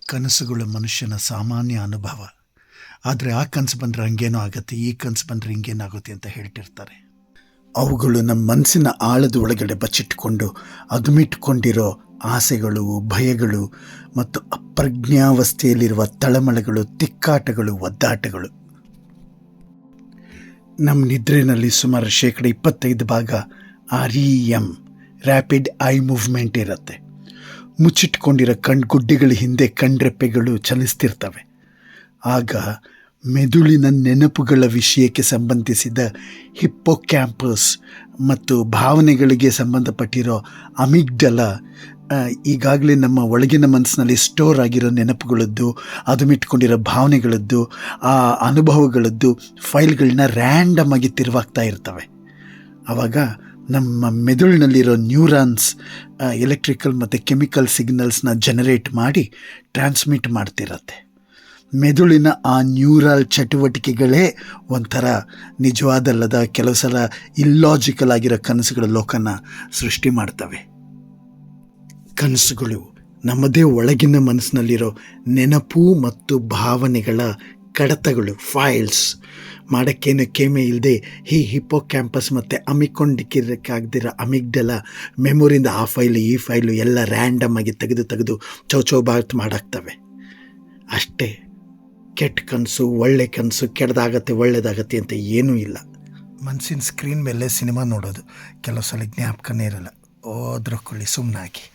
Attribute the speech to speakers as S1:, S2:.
S1: ಕನಸುಗಳು ಮನುಷ್ಯನ ಸಾಮಾನ್ಯ ಅನುಭವ. ಆದರೆ ಆ ಕನಸು ಬಂದರೆ ಹಂಗೇನೋ ಆಗುತ್ತೆ, ಈ ಕನಸು ಬಂದರೆ ಹಿಂಗೇನಾಗುತ್ತೆ ಅಂತ ಹೇಳ್ತಿರ್ತಾರೆ. ಅವುಗಳು ನಮ್ಮ ಮನಸ್ಸಿನ ಆಳದ ಒಳಗಡೆ ಬಚ್ಚಿಟ್ಕೊಂಡು ಅದುಮಿಟ್ಕೊಂಡಿರೋ ಆಸೆಗಳು, ಭಯಗಳು ಮತ್ತು ಅಪ್ರಜ್ಞಾವಸ್ಥೆಯಲ್ಲಿರುವ ತಳಮಳಗಳು, ತಿಕ್ಕಾಟಗಳು, ಒದ್ದಾಟಗಳು. ನಮ್ಮ ನಿದ್ರೆಯಲ್ಲಿ ಸುಮಾರು 25% REM ರ್ಯಾಪಿಡ್ ಐ ಮೂವ್ಮೆಂಟ್ ಇರುತ್ತೆ. ಮುಚ್ಚಿಟ್ಕೊಂಡಿರೋ ಕಣ್ಗುಡ್ಡೆಗಳ ಹಿಂದೆ ಕಣ್ರೆಪ್ಪೆಗಳು ಚಲಿಸ್ತಿರ್ತವೆ. ಆಗ ಮೆದುಳಿನ ನೆನಪುಗಳ ವಿಷಯಕ್ಕೆ ಸಂಬಂಧಿಸಿದ ಹಿಪ್ಪೋಕ್ಯಾಂಪಸ್ ಮತ್ತು ಭಾವನೆಗಳಿಗೆ ಸಂಬಂಧಪಟ್ಟಿರೋ ಅಮಿಗ್ಡಲ ಈಗಾಗಲೇ ನಮ್ಮ ಒಳಗಿನ ಮನಸ್ಸಿನಲ್ಲಿ ಸ್ಟೋರ್ ಆಗಿರೋ ನೆನಪುಗಳದ್ದು, ಅದುಮಿಟ್ಕೊಂಡಿರೋ ಭಾವನೆಗಳದ್ದು, ಆ ಅನುಭವಗಳದ್ದು ಫೈಲ್ಗಳನ್ನ ರ್ಯಾಂಡಮ್ ಆಗಿ ತಿರುವಾಗ್ತಾ ಇರ್ತವೆ. ಆವಾಗ ನಮ್ಮ ಮೆದುಳಿನಲ್ಲಿರೋ ನ್ಯೂರಾನ್ಸ್ ಎಲೆಕ್ಟ್ರಿಕಲ್ ಮತ್ತು ಕೆಮಿಕಲ್ ಸಿಗ್ನಲ್ಸ್ನ ಜನರೇಟ್ ಮಾಡಿ ಟ್ರಾನ್ಸ್ಮಿಟ್ ಮಾಡ್ತಿರತ್ತೆ. ಮೆದುಳಿನ ಆ ನ್ಯೂರಲ್ ಚಟುವಟಿಕೆಗಳೇ ಒಂಥರ ನಿಜವಾದಲ್ಲದ, ಕೆಲವು ಸಲ ಇಲ್ಲಾಜಿಕಲ್ ಆಗಿರೋ ಕನಸುಗಳ ಲೋಕನ ಸೃಷ್ಟಿ ಮಾಡ್ತವೆ. ಕನಸುಗಳು ನಮ್ಮದೇ ಒಳಗಿನ ಮನಸ್ಸಿನಲ್ಲಿರೋ ನೆನಪು ಮತ್ತು ಭಾವನೆಗಳ ಕಡತಗಳು, ಫೈಲ್ಸ್. ಮಾಡೋಕ್ಕೇನು ಕೇಮೆ ಇಲ್ಲದೆ ಈ ಹಿಪ್ಪೋ ಕ್ಯಾಂಪಸ್ ಮತ್ತು ಅಮ್ಮಿಕೊಂಡಿಕ್ಕಿರಕ್ಕಾಗ್ದಿರೋ ಅಮಿಗ್ಡಲ ಮೆಮೊರಿಯಿಂದ ಆ ಫೈಲು ಈ ಫೈಲು ಎಲ್ಲ ರ್ಯಾಂಡಮ್ ಆಗಿ ತೆಗೆದು ಚೌಚೌಬಾತ್ ಮಾಡಾಕ್ತವೆ. ಅಷ್ಟೇ. ಕೆಟ್ಟ ಕನಸು, ಒಳ್ಳೆ ಕನಸು, ಕೆಟ್ಟದಾಗತ್ತೆ ಒಳ್ಳೆಯದಾಗತ್ತೆ ಅಂತ ಏನೂ ಇಲ್ಲ. ಮನಸ್ಸಿನ ಸ್ಕ್ರೀನ್ ಮೇಲೆ ಸಿನಿಮಾ ನೋಡೋದು ಕೆಲವು ಸಲ ಜ್ಞಾಪಕನೇ ಇರಲ್ಲ. ಹೋದ್ರಕೊಳ್ಳಿ ಸುಮ್ಮನಾಗಿ.